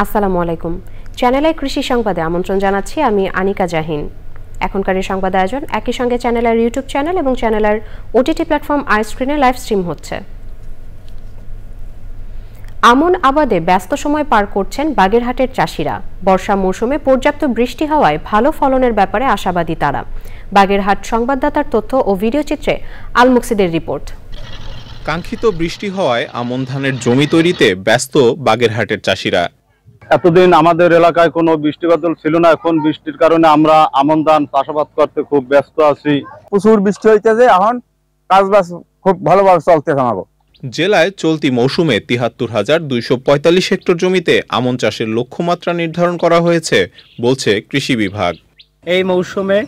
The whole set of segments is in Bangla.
আসসালামু আলাইকুম। চ্যানেল আই কৃষি সংবাদে আমন্ত্রণ জানাচ্ছি আমি আনিকা জাহিন। এখনকার এই সংবাদ আয়োজন একই সঙ্গে চ্যানেল আর ইউটিউব চ্যানেল এবং চ্যানেল আর ওটিটি প্ল্যাটফর্ম আইস্ক্রিনে লাইভ স্ট্রিম হচ্ছে। আমন আবাদে ব্যস্ত সময় পার করছেন বাগেরহাটের চাষিরা। বর্ষা মৌসুমে পর্যাপ্ত বৃষ্টি হওয়ায় ভালো ফলনের ব্যাপারে আশাবাদী তারা। বাগেরহাট সংবাদদাতার তথ্য ও ভিডিও চিত্রে আল মুকসিদের রিপোর্ট। কাঙ্ক্ষিত বৃষ্টি হওয়ায় আমন ধানের জমি তৈরিতে ব্যস্ত বাগেরহাটের চাষিরা। এতদিন আমাদের এলাকায় কোনো বৃষ্টিবাদল ছিল না, এখন বৃষ্টির কারণে আমরা আমন ধান চাষাবাদ করতে খুব ব্যস্ত আছি। প্রচুর বৃষ্টি হইতেছে, এখন কাজবাজ খুব ভালোভাবে চলতেছে আমাদের। জেলায় চলতি মৌসুমে ৭৩,২৪৫ হেক্টর জমিতে আমন চাষের লক্ষ্যমাত্রা নির্ধারণ করা হয়েছে বলছে কৃষি বিভাগ। এই মৌসুমে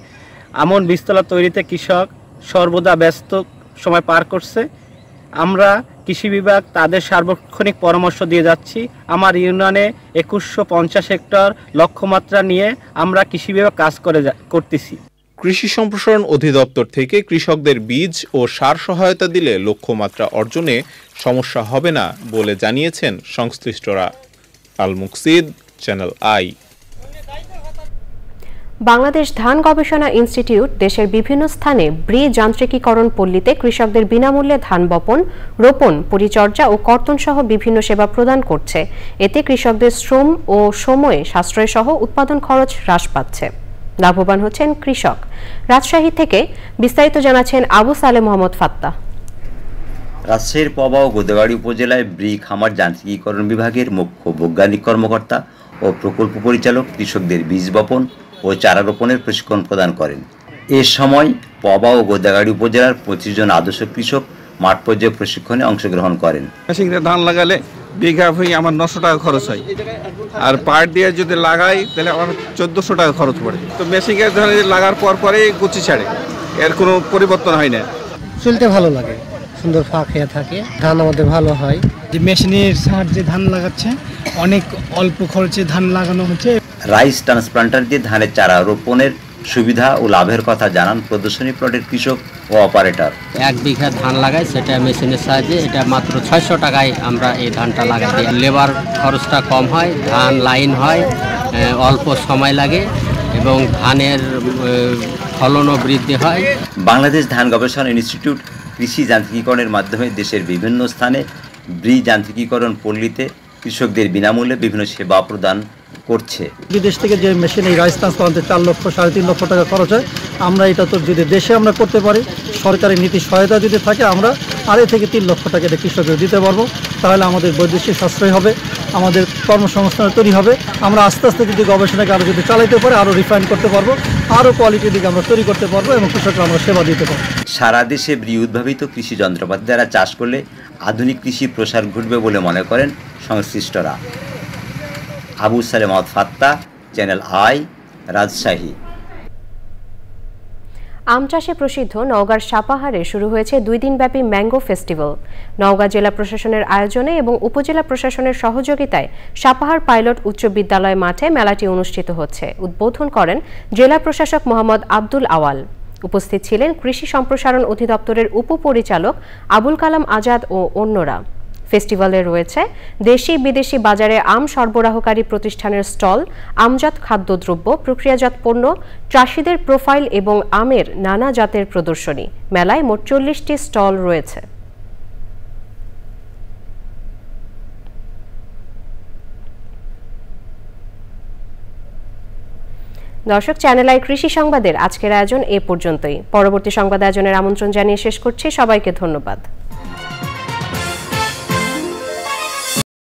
আমন বীজতলা তৈরিতে কৃষক সর্বদা ব্যস্ত সময় পার করছে। আমরা কৃষি বিভাগ তাদের সার্বক্ষণিক পরামর্শ দিয়ে যাচ্ছি। আমার ইউনিয়নে ২১৫০ হেক্টর লক্ষ্যমাত্রা নিয়ে আমরা কৃষি বিভাগ কাজ করতেছি। কৃষি সম্প্রসারণ অধিদপ্তর থেকে কৃষকদের বীজ ও সার সহায়তা দিলে লক্ষ্যমাত্রা অর্জনে সমস্যা হবে না বলে জানিয়েছেন সংশ্লিষ্টরা। আল মুকসিদ, চ্যানেল আই। বাংলাদেশ ধান গবেষণা ইনস্টিটিউট দেশের বিভিন্ন স্থানে ব্রি যান্ত্রিকীকরণ পল্লীতে কৃষকদের বিনামূল্যে ধান বপন, রোপণ, পরিচর্যা ও কর্তন সহ বিভিন্ন সেবা প্রদান করছে। এতে কৃষকদের শ্রম ও সময়ে সাশ্রয় সহ উৎপাদন খরচ হ্রাস পাচ্ছে। লাভবান হচ্ছেন কৃষক। রাজশাহী থেকে বিস্তারিত জানাচ্ছেন আবু সালে মোহাম্মদ ফাত্তা। রাজশাহীর পবা ও গোদাগাড়ী উপজেলায় ব্রি খামার যান্ত্রিকীকরণ বিভাগের মুখ্য বৈজ্ঞানিক কর্মকর্তা ও প্রকল্প পরিচালক কৃষকদের বীজ বপন ও চারা রোপণের প্রশিক্ষণ প্রদান করেন। এ সময় পবা ও গোদাগাড়ী উপজেলার ২৫ জন আদর্শ কৃষক মাঠ পর্যায়ে প্রশিক্ষণে অংশগ্রহণ করেন। মেশিনে ধান লাগালে বিঘা হয়ে আমার ৯০০ টাকা খরচ হয়, আর পাট দিয়ে যদি লাগাই তাহলে আমার ১৪০০ টাকা খরচ পড়ে। তো মেশিনের ধান লাগার পরেই গুছি ছাড়ে, এর কোনো পরিবর্তন হয় না। চলতে ভালো লাগে, সুন্দর ফাঁক হয়ে থাকে, ধান আমাদের ভালো হয়। যে মেশিনের সাহায্যে ধান লাগাচ্ছে, অনেক অল্প খরচে ধান লাগানো হচ্ছে। রাইস ট্রান্সপ্লান্টার দিয়ে ধানের চারা রোপণের সুবিধা ও লাভের কথা জানান প্রদর্শনী প্লটের কৃষক ও অপারেটর। ১ বিঘা ধান লাগাই, সেটা মেশিনের সাহায্যে এটা মাত্র ৬০০ টাকায় আমরা এই ধানটা লাগাই দিই। লেবার খরচটা কম হয়, ধান লাইন হয়, অল্প সময় লাগে এবং ধানের ফলনও বৃদ্ধি হয়। বাংলাদেশ ধান গবেষণা ইনস্টিটিউট কৃষি যান্ত্রিকীকরণের মাধ্যমে দেশের বিভিন্ন স্থানে ব্রি যান্ত্রিকীকরণ পল্লীতে কৃষকদের বিনামূল্যে বিভিন্ন সেবা প্রদান করছে। বিদেশ থেকে যে মেশিন এই রাইস ট্রান্সপ্লান্টে ৪ লক্ষ ৩.৫ লক্ষ টাকা খরচ হয়, আমরা এটা তো যদি দেশে আমরা করতে পারি, সরকারি নীতি সহায়তা যদি থাকে, আমরা ২.৫ থেকে ৩ লক্ষ টাকা এটা কৃষকদের দিতে পারবো। তাহলে আমাদের বৈদেশিক সাশ্রয় হবে, আমাদের কর্মসংস্থান তৈরি হবে। আমরা আস্তে আস্তে যদি গবেষণাকে আরও যদি চালাইতে পারি, আরও রিফাইন করতে পারবো, আরও কোয়ালিটির দিকে আমরা তৈরি করতে পারবো এবং কৃষকরা আমরা সেবা দিতে পারবো। সারা দেশে ব্রি উদ্ভাবিত কৃষি যন্ত্রপাতি দ্বারা চাষ করলে আধুনিক কৃষি প্রসার ঘটবে বলে মনে করেন সংশ্লিষ্টরা। আবু সালে মোহাম্মদ ফাত্তা, চ্যানেল আই, রাজশাহী। আম চাষে প্রসিদ্ধ নওগাঁর সাপাহারে শুরু হয়েছে ২ দিনব্যাপী ম্যাঙ্গো ফেস্টিভ্যাল। নওগাঁ জেলা প্রশাসনের আয়োজনে এবং উপজেলা প্রশাসনের সহযোগিতায় সাপাহার পাইলট উচ্চ বিদ্যালয় মাঠে মেলাটি অনুষ্ঠিত হচ্ছে। উদ্বোধন করেন জেলা প্রশাসক মোহাম্মদ আব্দুল আওয়াল। উপস্থিত ছিলেন কৃষি সম্প্রসারণ অধিদপ্তরের উপপরিচালক আবুল কালাম আজাদ ও অন্যরা। ফেস্টিভ্যালে রয়েছে দেশি বিদেশি বাজারে আম সরবরাহকারী প্রতিষ্ঠানের স্টল, আমজাত খাদ্যদ্রব্য, প্রক্রিয়াজাত পণ্য, চাষিদের প্রোফাইল এবং আমের নানা জাতের প্রদর্শনী। মেলায় মোট ৪০টি স্টল রয়েছে। দর্শক, চ্যানেল আই কৃষি সংবাদের আজকের আয়োজন এ পর্যন্তই। পরবর্তী সংবাদ আয়োজনের আমন্ত্রণ জানিয়ে শেষ করছি। সবাইকে ধন্যবাদ।